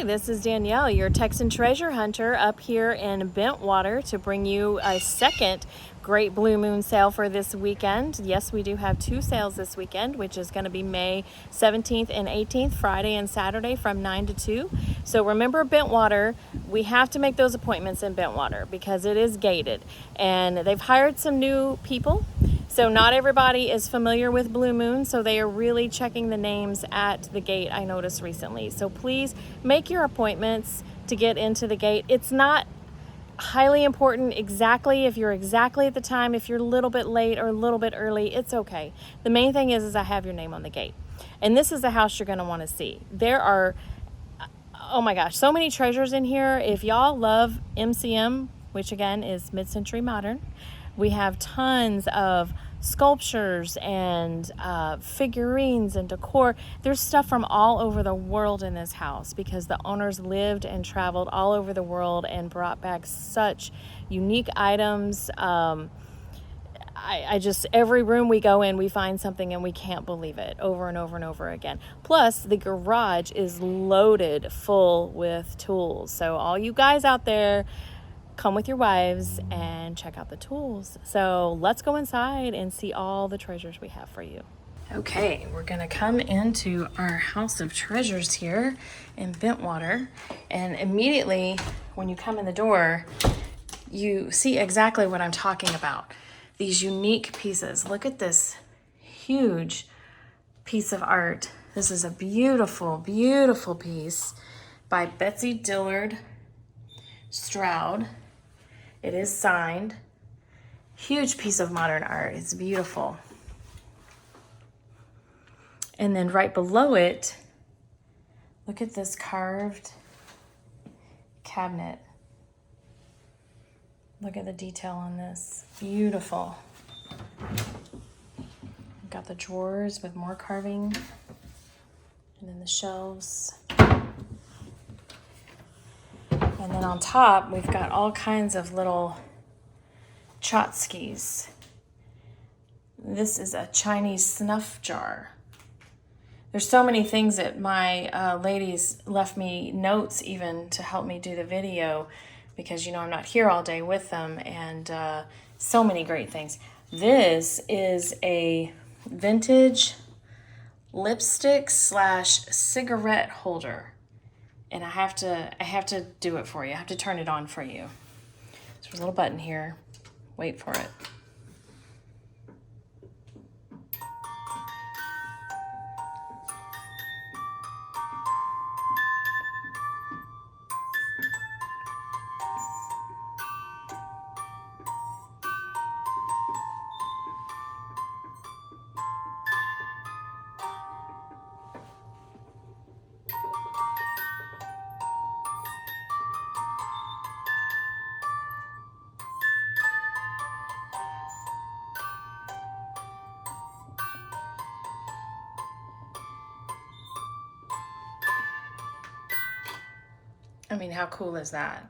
Hi, this is Danielle, your Texan treasure hunter up here in Bentwater to bring you a second great blue moon sale for this weekend. Yes, we do have two sales this weekend, which is going to be May 17th and 18th, Friday and Saturday from 9 to 2. So remember Bentwater, we have to make those appointments in Bentwater because it is gated and they've hired some new people. So not everybody is familiar with Blue Moon, so they are really checking the names at the gate, I noticed recently. So please make your appointments to get into the gate. It's not highly important exactly if you're exactly at the time. If you're a little bit late or a little bit early, it's okay. The main thing is I have your name on the gate. And this is the house you're going to want to see. There are, oh my gosh, so many treasures in here. If y'all love MCM, which again is mid-century modern, we have tons of sculptures and figurines and decor. There's stuff from all over the world in this house because the owners lived and traveled all over the world and brought back such unique items. I just, every room we go in, we find something and we can't believe it over and over and over again. Plus, the garage is loaded full with tools. So all you guys out there, come with your wives and check out the tools. So let's go inside and see all the treasures we have for you. Okay, we're gonna come into our house of treasures here in Bentwater, and immediately when you come in the door, you see exactly what I'm talking about. These unique pieces. Look at this huge piece of art. This is a beautiful, beautiful piece by Betsy Dillard Stroud. It is signed. Huge piece of modern art. It's beautiful. And then right below it, look at this carved cabinet. Look at the detail on this. Beautiful. We've got the drawers with more carving. And then the shelves. And then on top, we've got all kinds of little tchotchkes. This is a Chinese snuff jar. There's so many things that my ladies left me notes even to help me do the video because, you know, I'm not here all day with them, and so many great things. This is a vintage lipstick / cigarette holder. And I have to do it for you. I have to turn it on for you. There's a little button here. Wait for it. I mean, how cool is that?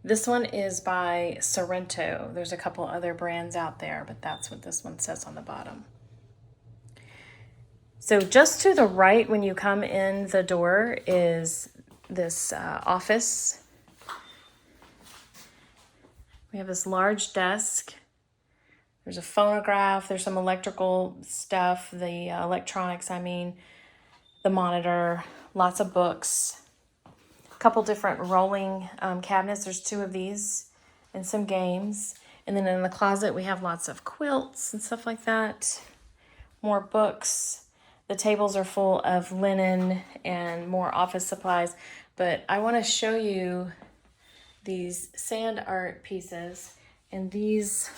This one is by Sorrento. There's a couple other brands out there, but that's what this one says on the bottom. So just to the right when you come in the door is this office. We have this large desk. There's a phonograph. There's some electrical stuff, the electronics, the monitor, lots of books. Couple different rolling cabinets. There's two of these and some games. And then in the closet, we have lots of quilts and stuff like that. More books. The tables are full of linen and more office supplies. But I want to show you these sand art pieces and these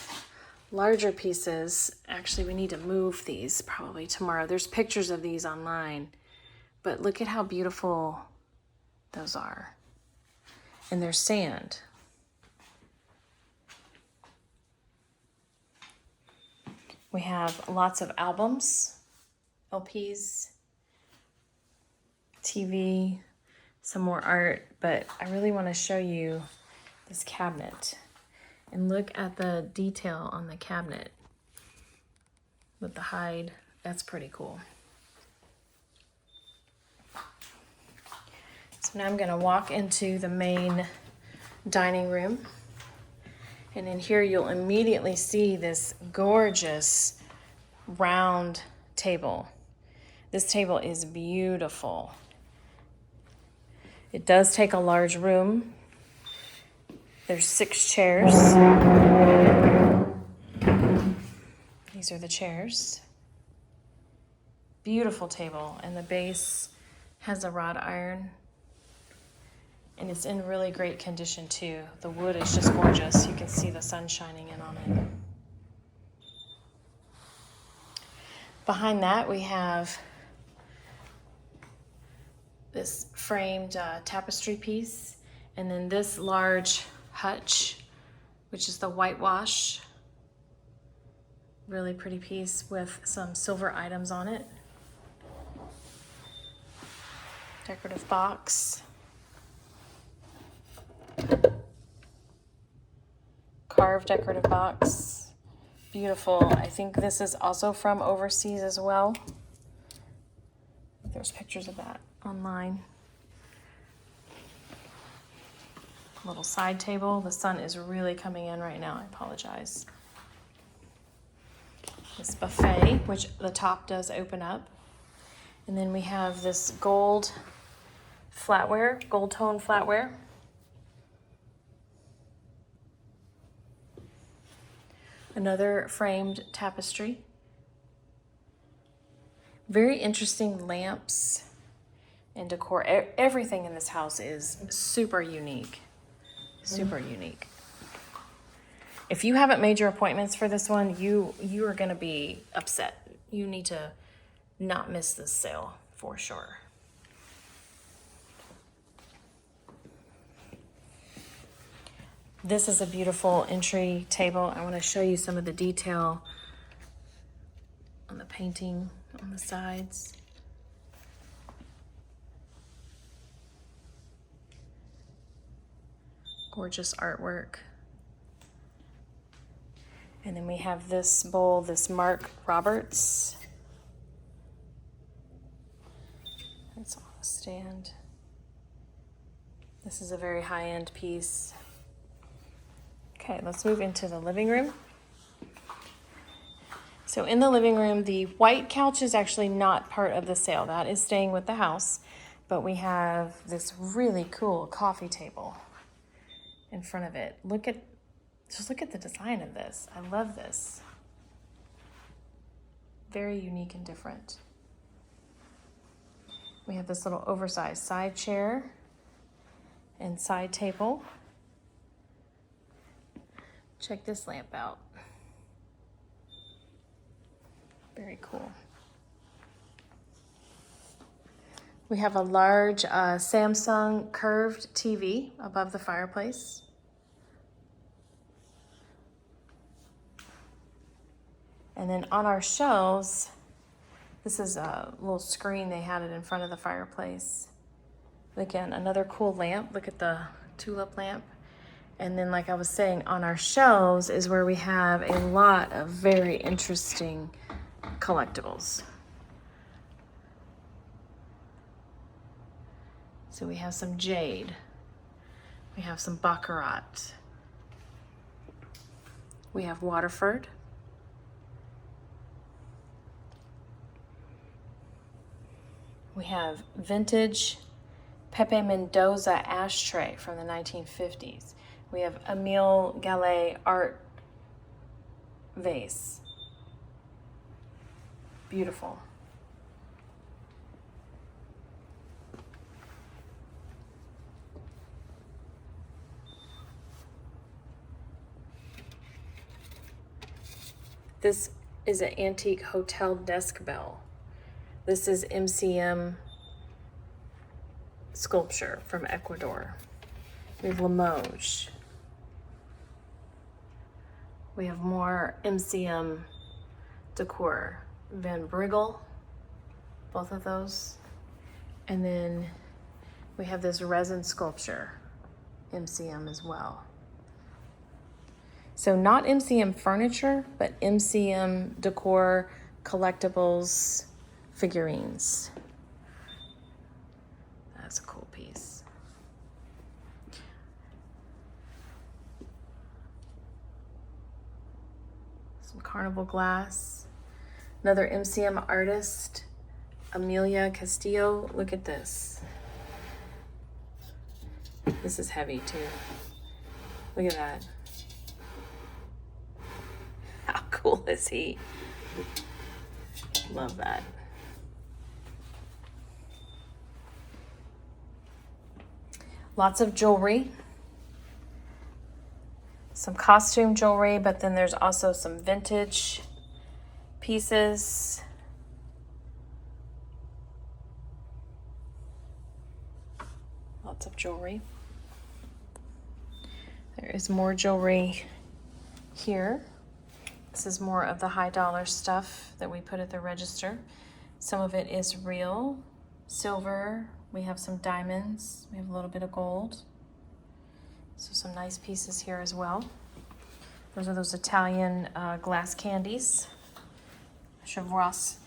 larger pieces. Actually, we need to move these probably tomorrow. There's pictures of these online. But look at how beautiful those are. And they're sand. We have lots of albums, LPs, TV, some more art, but I really want to show you this cabinet. And look at the detail on the cabinet with the hide. That's pretty cool. So now I'm gonna walk into the main dining room. And in here you'll immediately see this gorgeous round table. This table is beautiful. It does take a large room. There's 6 chairs. These are the chairs. Beautiful table, and the base has a wrought iron. And it's in really great condition too. The wood is just gorgeous. You can see the sun shining in on it. Behind that we have this framed tapestry piece, and then this large hutch, which is the whitewash. Really pretty piece with some silver items on it. Decorative box. Carved decorative box. Beautiful. I think this is also from overseas as well. There's pictures of that online. Little side table. The sun is really coming in right now. I apologize. This buffet, which the top does open up. And then we have this gold flatware, gold tone flatware. Another framed tapestry. Very interesting lamps and decor. Everything in this house is super unique. Super unique. If you haven't made your appointments for this one, you are going to be upset. You need to not miss this sale for sure. This is a beautiful entry table. I want to show you some of the detail on the painting on the sides. Gorgeous artwork. And then we have this bowl, this Mark Roberts. It's on a stand. This is a very high-end piece. Okay, let's move into the living room. So in the living room, the white couch is actually not part of the sale. That is staying with the house. But we have this really cool coffee table in front of it. Just look at the design of this. I love this. Very unique and different. We have this little oversized side chair and side table. Check this lamp out. Very cool. We have a large Samsung curved TV above the fireplace. And then on our shelves, this is a little screen. They had it in front of the fireplace. Again, another cool lamp. Look at the tulip lamp. And then, like I was saying, on our shelves is where we have a lot of very interesting collectibles. So we have some jade. We have some baccarat. We have Waterford. We have vintage Pepe Mendoza ashtray from the 1950s. We have Emile Gallé art vase. Beautiful. This is an antique hotel desk bell. This is MCM sculpture from Ecuador. We have Limoges. We have more MCM decor. Van Brigel, both of those. And then we have this resin sculpture, MCM as well. So not MCM furniture, but MCM decor, collectibles, figurines. That's a cool piece. Some carnival glass. Another MCM artist, Amelia Castillo. Look at this. This is heavy too. Look at that. How cool is he? Love that. Lots of jewelry. Some costume jewelry, but then there's also some vintage pieces. Lots of jewelry. There is more jewelry here. This is more of the high dollar stuff that we put at the register. Some of it is real silver. We have some diamonds. We have a little bit of gold. So some nice pieces here as well. Those are those Italian glass candies. Swarovski.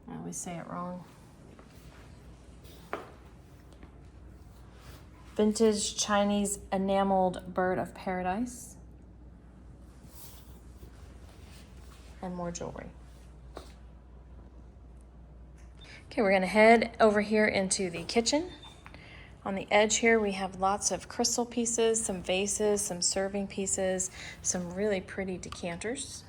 I always say it wrong. Vintage Chinese enameled bird of paradise. And more jewelry. Okay, we're gonna head over here into the kitchen. On the edge here, we have lots of crystal pieces, some vases, some serving pieces, some really pretty decanters.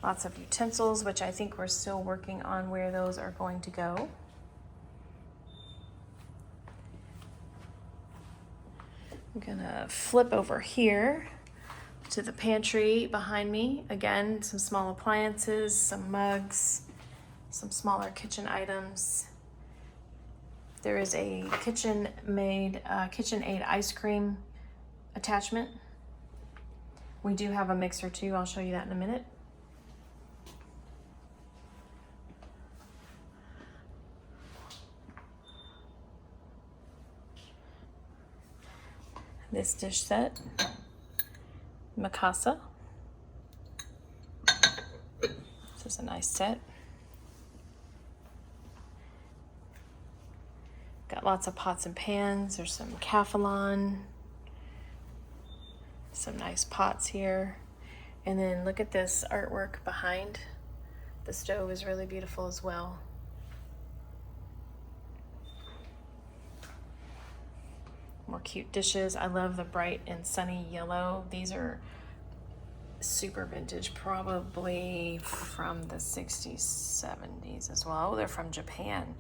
Lots of utensils, which I think we're still working on where those are going to go. I'm gonna flip over here to the pantry behind me. Again, some small appliances, some mugs, some smaller kitchen items. There is a KitchenAid ice cream attachment. We do have a mixer too. I'll show you that in a minute. This dish set, Mikasa. This is a nice set. Got lots of pots and pans. There's some Calphalon. Some nice pots here. And then look at this artwork behind. The stove is really beautiful as well. More cute dishes. I love the bright and sunny yellow. These are super vintage, probably from the 60s, 70s as well. Oh, they're from Japan.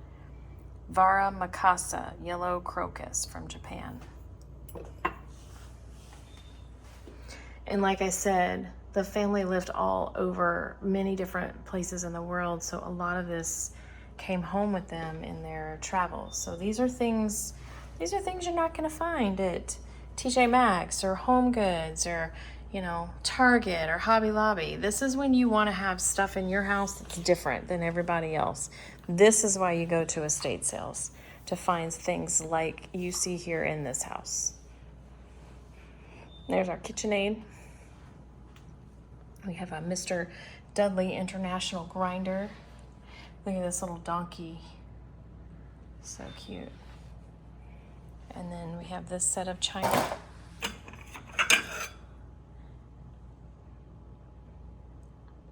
Vara Mikasa, yellow crocus from Japan. And like I said, the family lived all over many different places in the world, so a lot of this came home with them in their travels. So these are things you're not going to find at TJ Maxx or Home Goods or, you know, Target or Hobby Lobby. This is when you want to have stuff in your house that's different than everybody else. This is why you go to estate sales, to find things like you see here in this house. There's our KitchenAid. We have a Mr. Dudley International grinder. Look at this little donkey. So cute. And then we have this set of china.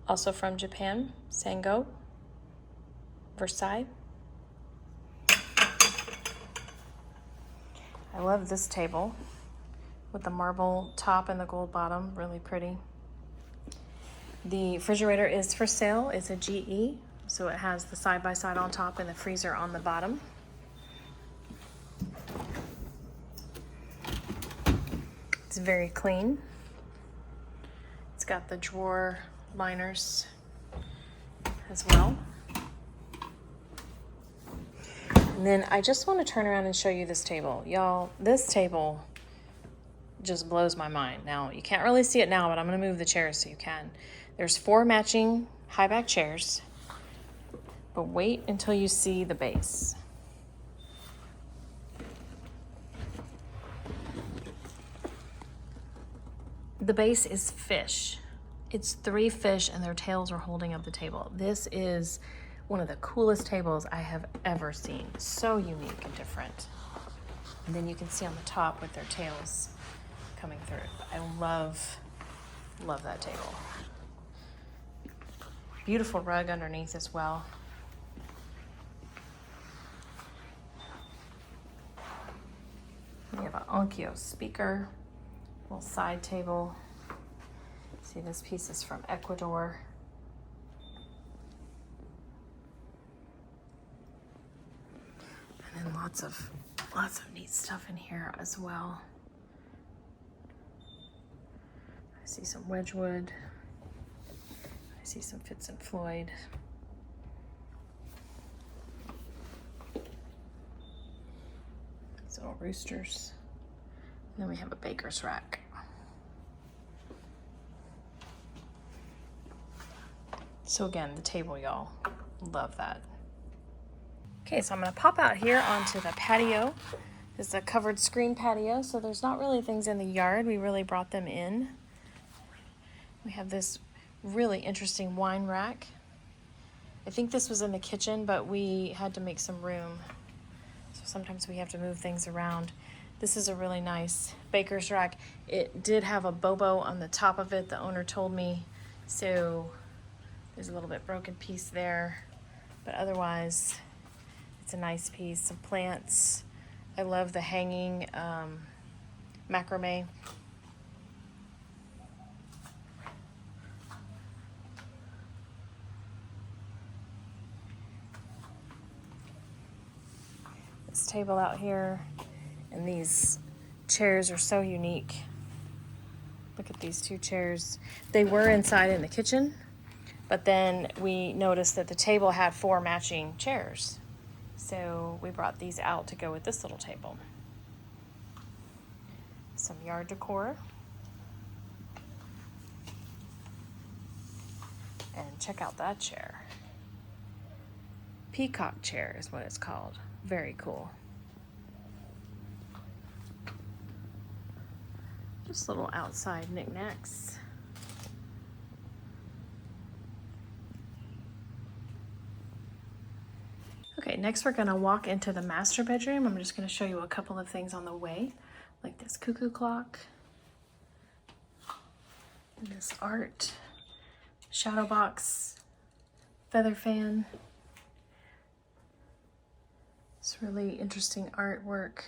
Also from Japan, Sango, Versailles. I love this table with the marble top and the gold bottom, really pretty. The refrigerator is for sale. It's a GE, so it has the side-by-side on top and the freezer on the bottom. It's very clean. It's got the drawer liners as well. And then I just want to turn around and show you this table. Y'all, this table just blows my mind. Now, you can't really see it now, but I'm going to move the chairs so you can. There's 4 matching high back chairs, but wait until you see the base. The base is fish. It's 3 fish and their tails are holding up the table. This is one of the coolest tables I have ever seen. So unique and different. And then you can see on the top with their tails coming through. I love that table. Beautiful rug underneath as well. We have an Onkyo speaker, little side table. See, this piece is from Ecuador. And then lots of neat stuff in here as well. I see some Wedgwood. I see some Fitz and Floyd. These little roosters. And then we have a baker's rack. So again, the table, y'all, love that. Okay, so I'm gonna pop out here onto the patio. This is a covered screen patio, so there's not really things in the yard. We really brought them in. We have this really interesting wine rack. I think this was in the kitchen, but we had to make some room. So sometimes we have to move things around. This is a really nice baker's rack. It did have a bobo on the top of it, the owner told me. So there's a little bit broken piece there, but otherwise it's a nice piece. Some plants. I love the hanging macrame. This table out here, and these chairs are so unique. Look at these two chairs. They were inside in the kitchen, but then we noticed that the table had 4 matching chairs. So we brought these out to go with this little table. Some yard decor. And check out that chair. Peacock chair is what it's called. Very cool. Just little outside knickknacks. Okay, next we're gonna walk into the master bedroom. I'm just gonna show you a couple of things on the way, like this cuckoo clock, and this art, shadow box, feather fan. It's really interesting artwork.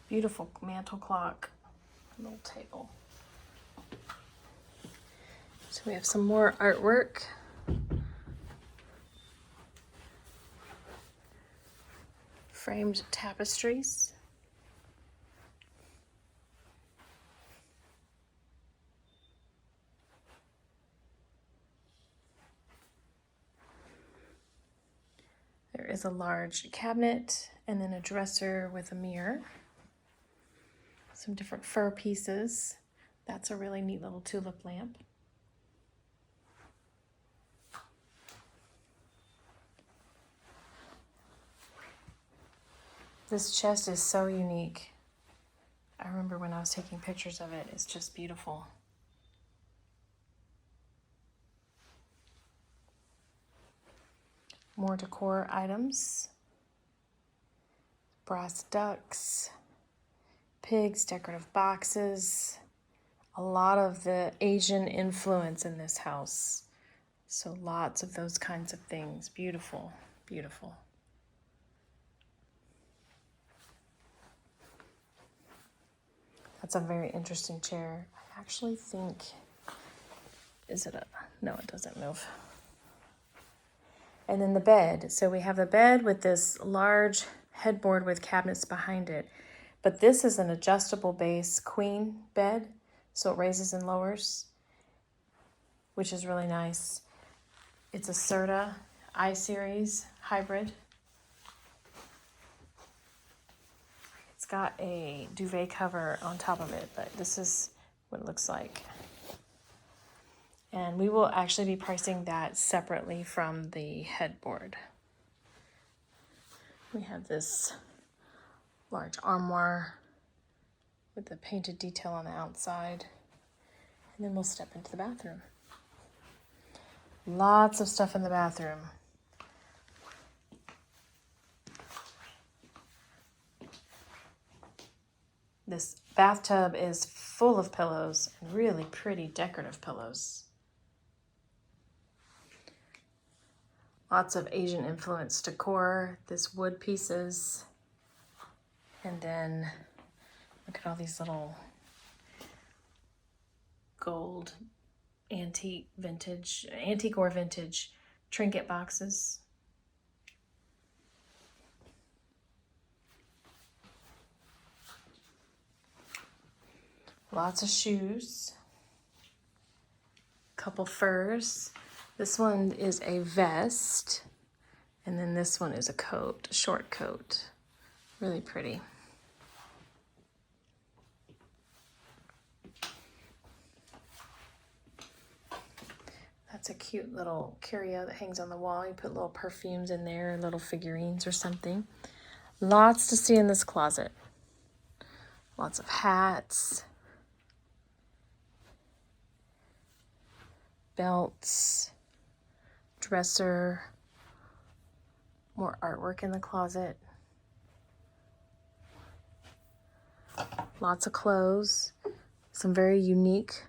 Beautiful mantle clock, little table. So we have some more artwork. Framed tapestries. There is a large cabinet and then a dresser with a mirror. Some different fur pieces. That's a really neat little tulip lamp. This chest is so unique. I remember when I was taking pictures of it, it's just beautiful. More decor items. Brass ducks, pigs, decorative boxes. A lot of the Asian influence in this house. So lots of those kinds of things. Beautiful, beautiful. That's a very interesting chair. I actually think, no, it doesn't move. And then the bed. So we have the bed with this large headboard with cabinets behind it. But this is an adjustable base queen bed. So it raises and lowers, which is really nice. It's a Serta I-Series hybrid. It's got a duvet cover on top of it, but this is what it looks like. And we will actually be pricing that separately from the headboard. We have this large armoire with the painted detail on the outside. And then we'll step into the bathroom. Lots of stuff in the bathroom. This bathtub is full of pillows, and really pretty decorative pillows. Lots of Asian influence decor, this wood pieces. And then look at all these little gold antique or vintage trinket boxes. Lots of shoes. Couple furs. This one is a vest. And then this one is a coat, a short coat. Really pretty. That's a cute little curio that hangs on the wall. You put little perfumes in there, little figurines or something. Lots to see in this closet. Lots of hats, belts, dresser, more artwork in the closet. Lots of clothes, some very unique,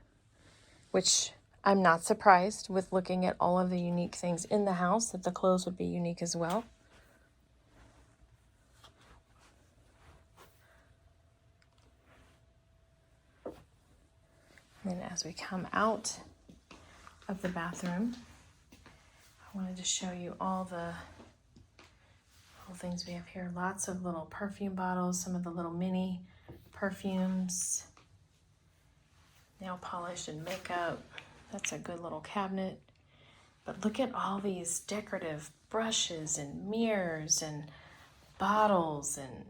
which I'm not surprised with looking at all of the unique things in the house that the clothes would be unique as well. And then as we come out of the bathroom, I wanted to show you all the things we have here. Lots of little perfume bottles, some of the little mini perfumes, nail polish and makeup. That's a good little cabinet. But look at all these decorative brushes and mirrors and bottles and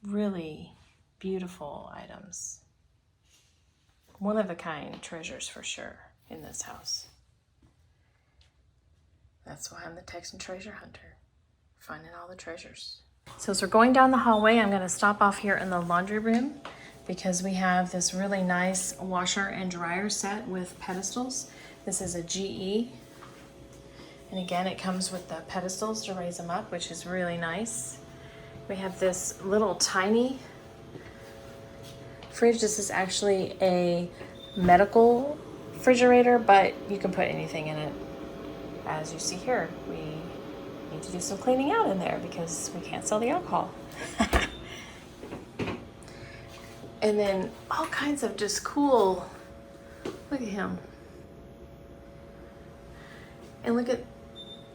really beautiful items. One of a kind treasures for sure in this house. That's why I'm the Texan treasure hunter, finding all the treasures. So as we're going down the hallway, I'm going to stop off here in the laundry room because we have this really nice washer and dryer set with pedestals. This is a GE. And again, it comes with the pedestals to raise them up, which is really nice. We have this little tiny fridge. This is actually a medical refrigerator, but you can put anything in it. As you see here, we need to do some cleaning out in there because we can't sell the alcohol. And then all kinds of just cool, look at him. And look at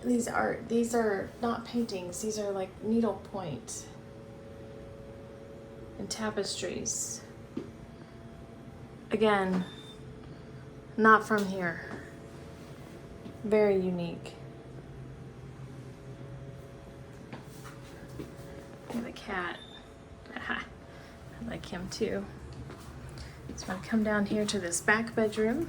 these art. These are not paintings. These are like needlepoint and tapestries. Again, not from here. Very unique. And the cat. I like him too. So I'm gonna come down here to this back bedroom.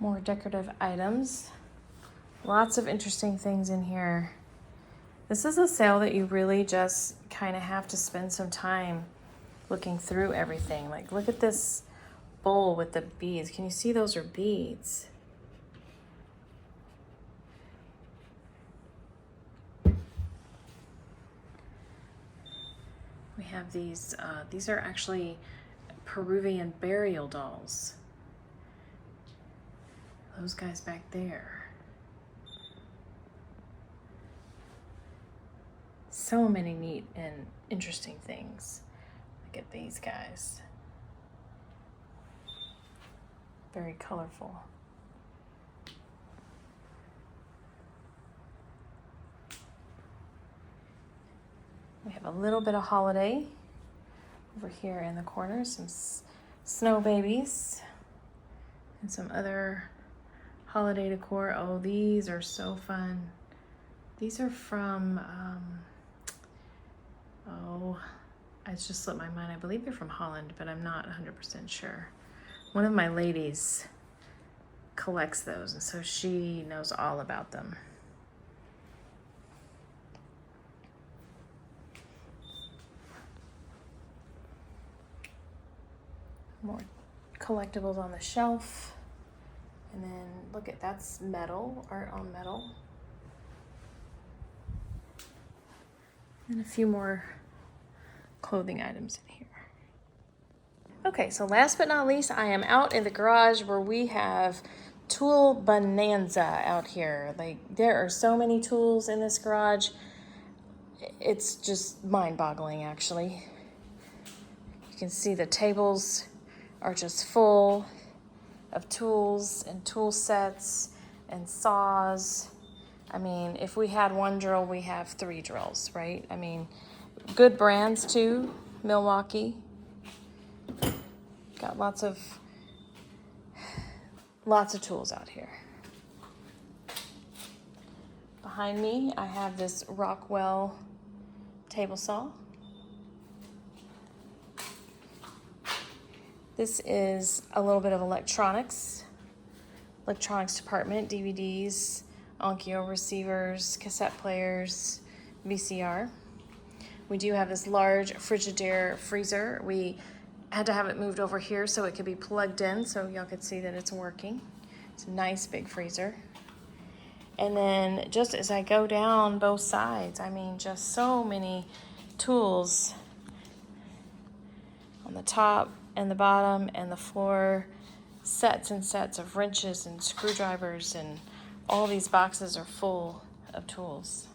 More decorative items. Lots of interesting things in here. This is a sale that you really just kind of have to spend some time looking through everything. Like, look at this bowl with the beads. Can you see those are beads? We have these are actually Peruvian burial dolls. Those guys back there. So many neat and interesting things. Look at these guys. Very colorful. We have a little bit of holiday over here in the corner. Some snow babies and some other holiday decor. Oh, these are so fun. These are from, it's just slipped my mind. I believe they're from Holland, but I'm not 100% sure. One of my ladies collects those, and so she knows all about them. More collectibles on the shelf. And then look at, that's metal, art on metal. And a few more clothing items in here. Okay, so last but not least, I am out in the garage where we have tool bonanza out here. Like, there are so many tools in this garage. It's just mind-boggling, actually. You can see the tables are just full of tools and tool sets and saws. I mean, if we had one drill, we have 3 drills, right? I mean, good brands too. Milwaukee. Got lots of tools out here. Behind me, I have this Rockwell table saw. This is a little bit of electronics department, DVDs, Onkyo receivers, cassette players, VCR. We do have this large Frigidaire freezer. We had to have it moved over here so it could be plugged in so y'all could see that it's working. It's a nice big freezer. And then just as I go down both sides, I mean, just so many tools on the top and the bottom and the floor, sets and sets of wrenches and screwdrivers, and all these boxes are full of tools.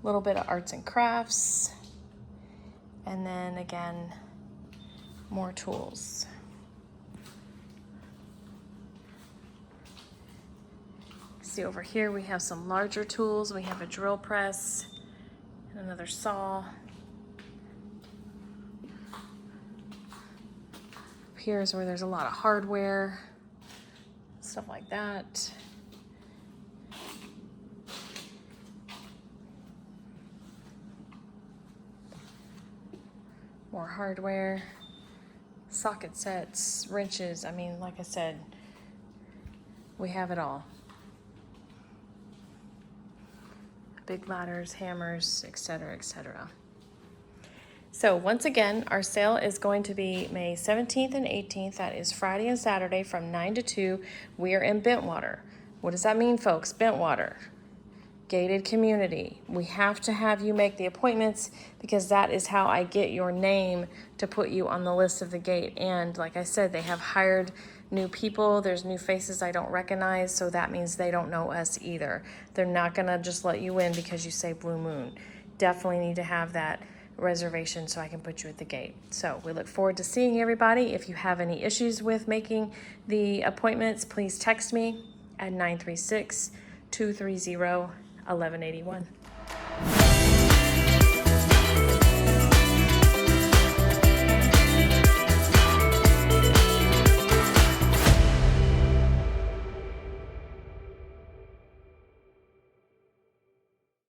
A little bit of arts and crafts, and then again, more tools. See over here we have some larger tools. We have a drill press and another saw. Here is where there's a lot of hardware, stuff like that. More hardware, socket sets, wrenches. I mean, like I said, we have it all. Big ladders, hammers, etc., etc. So once again, our sale is going to be May 17th and 18th. That is Friday and Saturday from 9 to 2. We are in Bentwater. What does that mean, folks? Bentwater, gated community. We have to have you make the appointments because that is how I get your name to put you on the list of the gate. And like I said, they have hired new people. There's new faces I don't recognize, so that means they don't know us either. They're not gonna just let you in because you say Blue Moon. Definitely need to have that reservation so I can put you at the gate. So we look forward to seeing everybody. If you have any issues with making the appointments, please text me at 936-230-1181.